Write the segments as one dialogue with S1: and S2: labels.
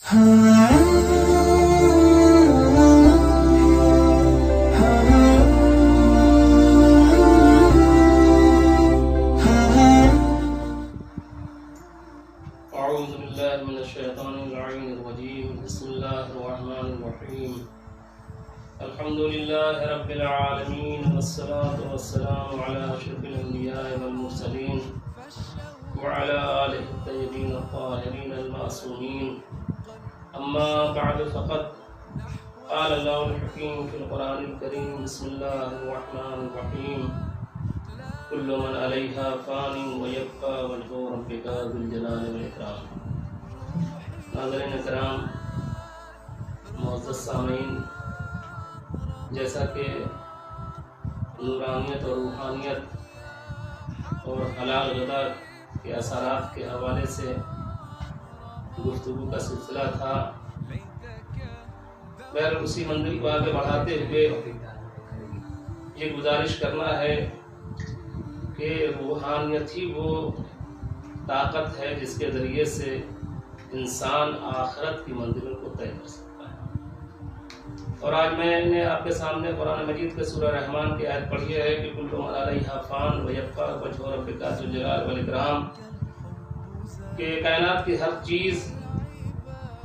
S1: أعوذ بالله من الشيطان اللعين الرجيم. بسم الله الرحمن الرحيم. الحمد لله رب العالمين والصلاة والسلام على أشرف الأنبياء والمرسلين وعلى آله الطيبين الطاهرين المعصومين. أما بعد فقد قال الله الحكيم في القرآن الكريم. بسم الله الرحمن الرحيم. كل من عليها فان ويبقى وجه ربك ذو الجلال والإكرام. ناظرین کرام، معزز سامعین، جیسا کہ نورانیت اور روحانیت اور حلال غذا کے اثرات کے حوالے سے گفتگو کا سلسلہ تھا، بہرحال اسی منزل کو آگے بڑھاتے ہوئے یہ گزارش کرنا ہے کہ روحانیت ہی وہ طاقت ہے جس کے ذریعے سے انسان آخرت کی منزلوں کو طے کر سکتا ہے۔ اور آج میں نے آپ کے سامنے قرآن مجید کے سورہ رحمان کی آیت پڑھی ہے کہ کل من علیہا فان ویبقی وجہ ربک ذو الجلال والاکرام، کہ کائنات کی ہر چیز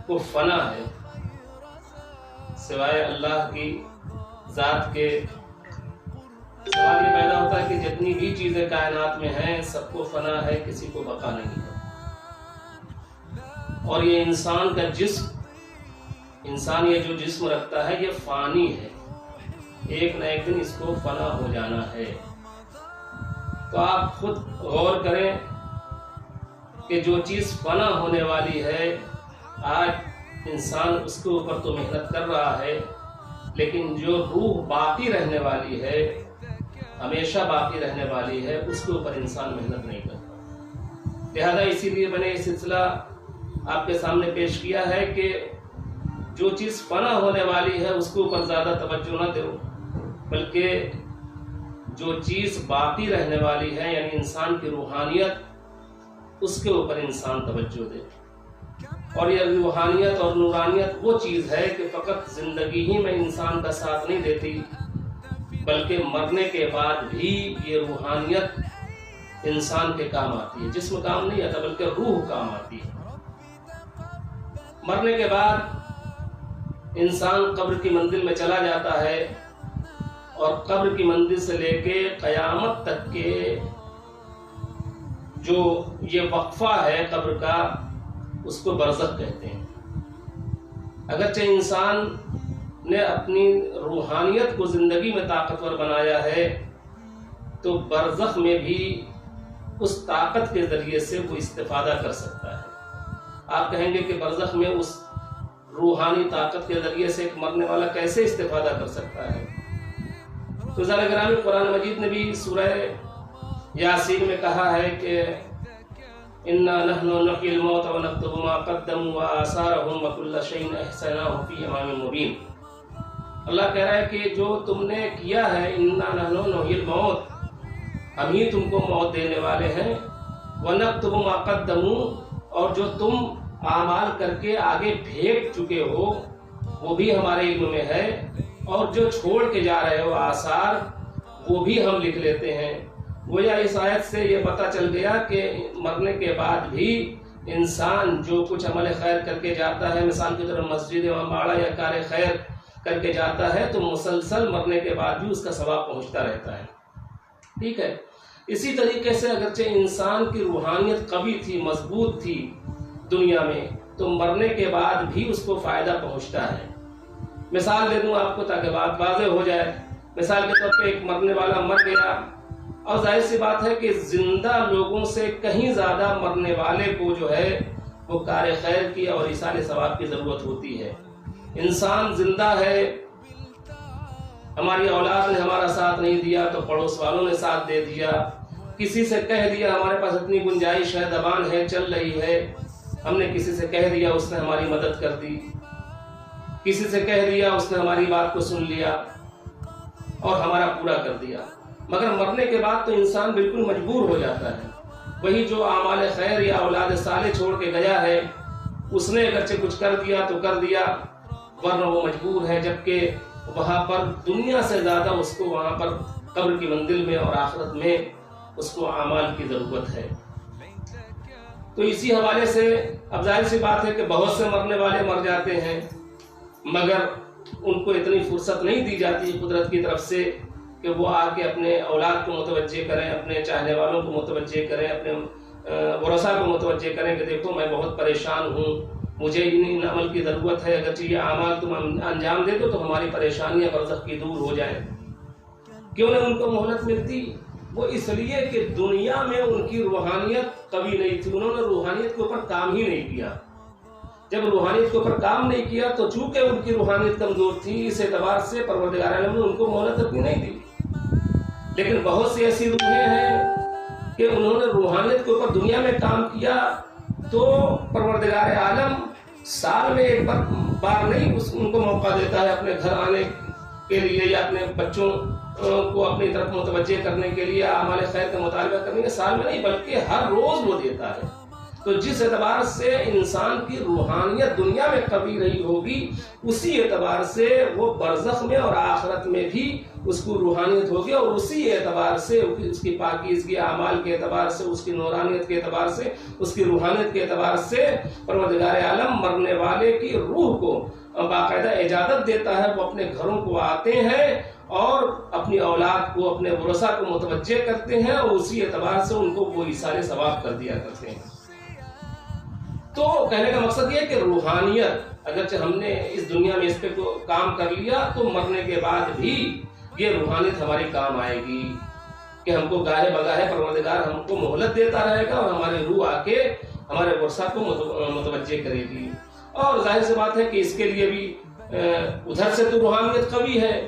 S1: کو فنا ہے سوائے اللہ کی ذات کے۔ سوال یہ پیدا ہوتا ہے کہ جتنی بھی چیزیں کائنات میں ہیں سب کو فنا ہے، کسی کو بقا نہیں ہے۔ اور یہ انسان کا جسم، انسان یہ جو جسم رکھتا ہے یہ فانی ہے، ایک نہ ایک دن اس کو فنا ہو جانا ہے۔ تو آپ خود غور کریں کہ جو چیز فنا ہونے والی ہے، آج انسان اس کے اوپر تو محنت کر رہا ہے، لیکن جو روح باقی رہنے والی ہے، ہمیشہ باقی رہنے والی ہے، اس کے اوپر انسان محنت نہیں کرتا۔ لہذا اسی لیے میں نے یہ سلسلہ آپ کے سامنے پیش کیا ہے کہ جو چیز فنا ہونے والی ہے اس کے اوپر زیادہ توجہ نہ دو، بلکہ جو چیز باقی رہنے والی ہے یعنی انسان کی روحانیت، اس کے اوپر انسان توجہ دے۔ اور یہ روحانیت اور نورانیت وہ چیز ہے کہ فقط زندگی ہی میں انسان کا ساتھ نہیں دیتی، بلکہ مرنے کے بعد بھی یہ روحانیت انسان کے کام آتی ہے۔ جسم کام نہیں آتا بلکہ روح کام آتی ہے۔ مرنے کے بعد انسان قبر کی منزل میں چلا جاتا ہے، اور قبر کی منزل سے لے کے قیامت تک کے جو یہ وقفہ ہے قبر کا، اس کو برزخ کہتے ہیں۔ اگرچہ انسان نے اپنی روحانیت کو زندگی میں طاقتور بنایا ہے، تو برزخ میں بھی اس طاقت کے ذریعے سے وہ استفادہ کر سکتا ہے۔ آپ کہیں گے کہ برزخ میں اس روحانی طاقت کے ذریعے سے ایک مرنے والا کیسے استفادہ کر سکتا ہے؟ تو ذرا گرامی، قرآن مجید نے بھی سورہ یاسین میں کہا ہے کہ اِنَّا نَحْنُ نُحْيِي الْمَوْتَ وَنَكْتُبُ مَا قَدَّمُوا وَآثَارَهُمْ وَكُلَّ شَيْءٍ أَحْصَيْنَاهُ فِي إِمَامٍ مُبِينٍ۔ اللہ کہہ رہا ہے کہ جو تم نے کیا ہے، اِنَّا نَحْنُ نُحْيِي الْمَوْتَ، ہم ہی تم کو موت دینے والے ہیں، وَنَكْتُبُ مَا قَدَّمُوا، اور جو تم اعمال کر کے آگے پھینک چکے ہو وہ بھی ہمارے علم میں ہے، اور جو چھوڑ کے جا رہے ہو آثار وہ بھی ہم لکھ لیتے ہیں۔ گویا اس آیت سے یہ پتہ چل گیا کہ مرنے کے بعد بھی انسان جو کچھ عمل خیر کر کے جاتا ہے، مثال کی طرح مسجد و باڑہ یا کار خیر کر کے جاتا ہے، تو مسلسل مرنے کے بعد بھی اس کا ثواب پہنچتا رہتا ہے۔ ٹھیک ہے، اسی طریقے سے اگرچہ انسان کی روحانیت قوی تھی، مضبوط تھی دنیا میں، تو مرنے کے بعد بھی اس کو فائدہ پہنچتا ہے۔ مثال دے دوں آپ کو تاکہ بات واضح ہو جائے۔ مثال کے طور پہ ایک مرنے والا مر گیا، اور ظاہر سی بات ہے کہ زندہ لوگوں سے کہیں زیادہ مرنے والے کو جو ہے وہ کار خیر کی اور ایصال ثواب کی ضرورت ہوتی ہے۔ انسان زندہ ہے، ہماری اولاد نے ہمارا ساتھ نہیں دیا تو پڑوس والوں نے ساتھ دے دیا، کسی سے کہہ دیا ہمارے پاس اتنی گنجائش ہے، زبان ہے، چل رہی ہے، ہم نے کسی سے کہہ دیا، اس نے ہماری مدد کر دی، کسی سے کہہ دیا، اس نے ہماری بات کو سن لیا اور ہمارا پورا کر دیا۔ مگر مرنے کے بعد تو انسان بالکل مجبور ہو جاتا ہے۔ وہی جو اعمال خیر یا اولاد صالح چھوڑ کے گیا ہے، اس نے اگرچہ کچھ کر دیا تو کر دیا، ورنہ وہ مجبور ہے، جبکہ وہاں پر دنیا سے زیادہ اس کو وہاں پر قبر کی منزل میں اور آخرت میں اس کو اعمال کی ضرورت ہے۔ تو اسی حوالے سے اب ظاہر سی بات ہے کہ بہت سے مرنے والے مر جاتے ہیں، مگر ان کو اتنی فرصت نہیں دی جاتی قدرت کی طرف سے کہ وہ آ کے اپنے اولاد کو متوجہ کریں، اپنے چاہنے والوں کو متوجہ کریں، اپنے ورثاء کو متوجہ کریں کہ دیکھو میں بہت پریشان ہوں، مجھے ان عمل کی ضرورت ہے، اگرچہ یہ اعمال تم انجام دے دو تو ہماری پریشانیاں برزخ کی دور ہو جائیں۔ کیوں نہ ان کو مہلت ملتی؟ وہ اس لیے کہ دنیا میں ان کی روحانیت قوی نہیں تھی، انہوں نے روحانیت کے اوپر کام ہی نہیں کیا۔ جب روحانیت کے اوپر کام نہیں کیا تو چونکہ ان کی روحانیت کمزور تھی، اس اعتبار سے پروردگار عالم نے ان کو مہلت اتنی نہیں دی۔ لیکن بہت سی ایسی روحیں ہیں کہ انہوں نے روحانیت کے اوپر دنیا میں کام کیا تو پروردگار عالم سال میں ایک بار نہیں ان کو موقع دیتا ہے اپنے گھر آنے کے لیے یا اپنے بچوں کو اپنی طرف متوجہ کرنے کے لیے، اعمال خیر کا مطالبہ کرنے کے، سال میں نہیں بلکہ ہر روز وہ دیتا ہے۔ تو جس اعتبار سے انسان کی روحانیت دنیا میں قوی رہی ہوگی، اسی اعتبار سے وہ برزخ میں اور آخرت میں بھی اس کو روحانیت ہوگی، اور اسی اعتبار سے اس کی پاکیزگی اعمال کے اعتبار سے، اس کی نورانیت کے اعتبار سے، اس کی روحانیت کے اعتبار سے پروردگار عالم مرنے والے کی روح کو باقاعدہ اجازت دیتا ہے، وہ اپنے گھروں کو آتے ہیں اور اپنی اولاد کو، اپنے ورثاء کو متوجہ کرتے ہیں، اور اسی اعتبار سے ان کو وہ ایصال ثواب کر دیا کرتے ہیں۔ تو کہنے کا مقصد یہ ہے کہ روحانیت اگرچہ ہم نے اس دنیا میں اس پہ کام کر لیا تو مرنے کے بعد بھی یہ روحانیت ہماری کام آئے گی کہ ہم کو گاہے بگاہے پروردگار ہم کو مہلت دیتا رہے گا اور ہماری روح آ کے ہمارے ورثاء کو متوجہ کرے گی۔ اور ظاہر سی بات ہے کہ اس کے لیے بھی ادھر سے تو روحانیت قوی ہے،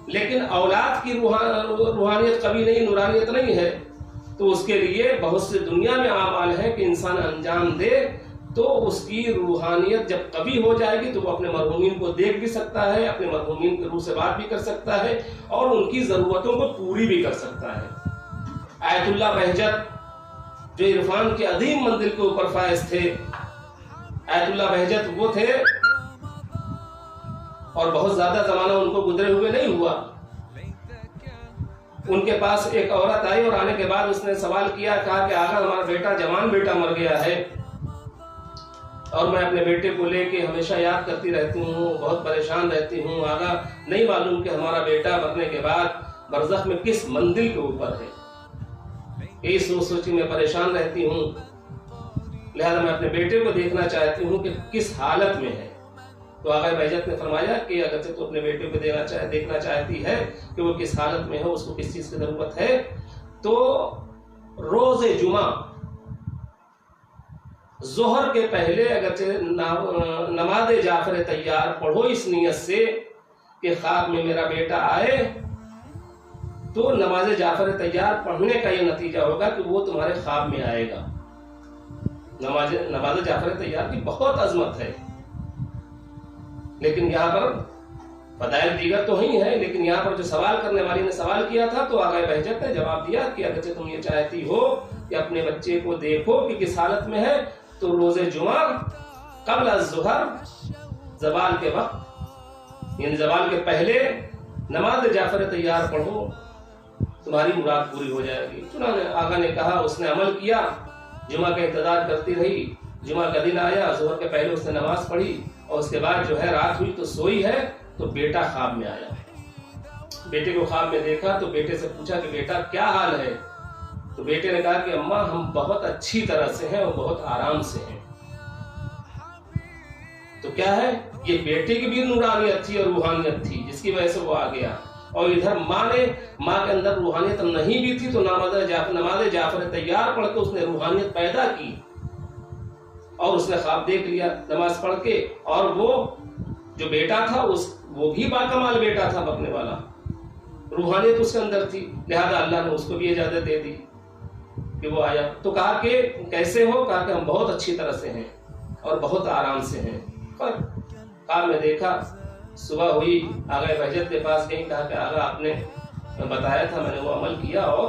S1: لیکن اولاد کی روحانیت قوی نہیں، نورانیت نہیں ہے، تو اس کے لیے بہت سے دنیا میں اعمال ہیں کہ انسان انجام دے تو اس کی روحانیت جب قوی ہو جائے گی تو وہ اپنے مرحومین کو دیکھ بھی سکتا ہے، اپنے مرحومین کی روح سے بات بھی کر سکتا ہے اور ان کی ضرورتوں کو پوری بھی کر سکتا ہے۔ آیت اللہ بہجت جو عرفان کے عظیم منزل کے اوپر فائز تھے، آیت اللہ بہجت وہ تھے اور بہت زیادہ زمانہ ان کو گزرے ہوئے نہیں ہوا، ان کے پاس ایک عورت آئی اور آنے کے بعد اس نے سوال کیا، کہا کہ آقا ہمارا بیٹا، جوان بیٹا مر گیا ہے اور میں اپنے بیٹے کو لے کے ہمیشہ یاد کرتی رہتی ہوں، بہت پریشان رہتی ہوں، آقا نہیں معلوم کہ ہمارا بیٹا مرنے کے بعد برزخ میں کس منزل کے اوپر ہے، یہی سوچی میں پریشان رہتی ہوں، لہذا میں اپنے بیٹے کو دیکھنا چاہتی ہوں کہ کس حالت میں ہے۔ تو آقا بہجت نے فرمایا کہ اگرچہ تو اپنے بیٹے کو دیکھنا چاہتی ہے کہ وہ کس حالت میں ہے، اس کو کس چیز کی ضرورت ہے، تو روز جمعہ ظہر کے پہلے اگرچہ نماز جعفر طیار پڑھو اس نیت سے کہ خواب میں میرا بیٹا آئے، تو نماز جعفر طیار پڑھنے کا یہ نتیجہ ہوگا کہ وہ تمہارے خواب میں آئے گا۔ نماز جعفر طیار کی بہت عظمت ہے، لیکن یہاں پر فضائل دیگر تو ہی ہیں، لیکن یہاں پر جو سوال کرنے والی نے سوال کیا تھا تو آقا بہجت نے جواب دیا کہ اگرچہ تم یہ چاہتی ہو کہ اپنے بچے کو دیکھو کہ کس حالت میں ہے، تو روز جمعہ قبل الظہر زوال کے وقت، یعنی زوال کے پہلے نماز جعفر طیار پڑھو، تمہاری مراد پوری ہو جائے گی۔ چنانچہ آقا نے کہا، اس نے عمل کیا، جمعہ کا انتظار کرتی رہی، جمعہ کا دن آیا، ظہر کے پہلے اس نے نماز پڑھی اور اس کے بعد جو ہے رات ہوئی تو سوئی ہے، تو بیٹا خواب میں آیا، بیٹے کو خواب میں دیکھا تو بیٹے سے پوچھا کہ بیٹا کیا حال ہے، تو بیٹے نے کہا کہ اماں ہم بہت اچھی طرح سے ہیں اور بہت آرام سے ہیں۔ تو کیا ہے، یہ بیٹے کی بھی نورانیت تھی اور روحانیت تھی جس کی وجہ سے وہ آ گیا، اور ادھر ماں کے اندر روحانیت نہیں بھی تھی تو نماز جعفر طیار پڑھ کے اس نے روحانیت پیدا کی اور اس نے خواب دیکھ لیا نماز پڑھ کے، اور وہ جو بیٹا تھا وہ بھی باکمال بیٹا تھا بکنے والا، روحانیت اس کے اندر تھی، لہذا اللہ نے اس کو بھی اجازت دے دی کہ وہ آیا۔ تو کہا کہ کیسے ہو، کہا کہ ہم بہت اچھی طرح سے ہیں اور بہت آرام سے ہیں۔ پر خواب میں دیکھا، صبح ہوئی، آقا بہجت کے پاس گئی، کہا کہ آقا آپ نے بتایا تھا، میں نے وہ عمل کیا اور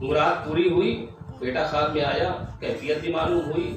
S1: مراد پوری ہوئی، بیٹا خواب میں آیا، کیفیت بھی معلوم ہوئی،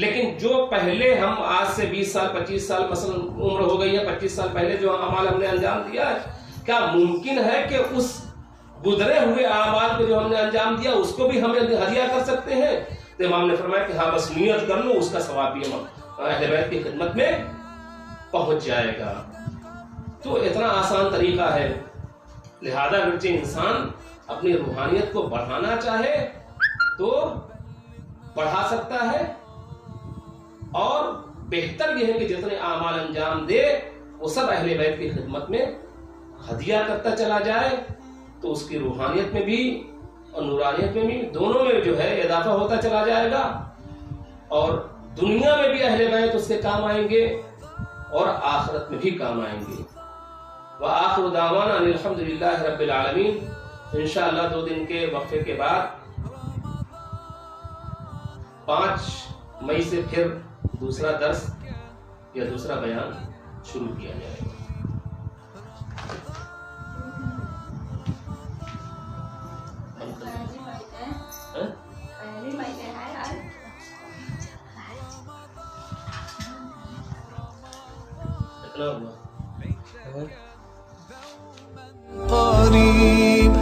S1: لیکن جو پہلے ہم آج سے 20 سال 25 سال مثلا عمر ہو گئی ہے، 25 سال پہلے جو اعمال ہم نے انجام دیا ہے، کیا ممکن ہے کہ اس گزرے ہوئے اعمال کو جو ہم نے انجام دیا اس کو بھی ہم ہدیہ کر سکتے ہیں؟ تو امام نے فرمایا کہ ہاں بس نیت کر لو، اس کا ثواب بھی اہل بیت کی خدمت میں پہنچ جائے گا۔ تو اتنا آسان طریقہ ہے، لہذا اگرچہ انسان اپنی روحانیت کو بڑھانا چاہے تو بڑھا سکتا ہے، اور بہتر یہ ہے کہ جتنے اعمال انجام دے وہ سب اہل بیت کی خدمت میں ہدیہ کرتا چلا جائے، تو اس کی روحانیت میں بھی اور نورانیت میں بھی، دونوں میں جو ہے اضافہ ہوتا چلا جائے گا، اور دنیا میں بھی اہل بیت اس کے کام آئیں گے اور آخرت میں بھی کام آئیں گے۔ وآخر دعوانا ان الحمدللہ رب العالمین۔ انشاءاللہ 2 دن کے وقفے کے بعد 5 مئی سے پھر دوسرا درس یا دوسرا بیان شروع کیا جائے گا۔ قریب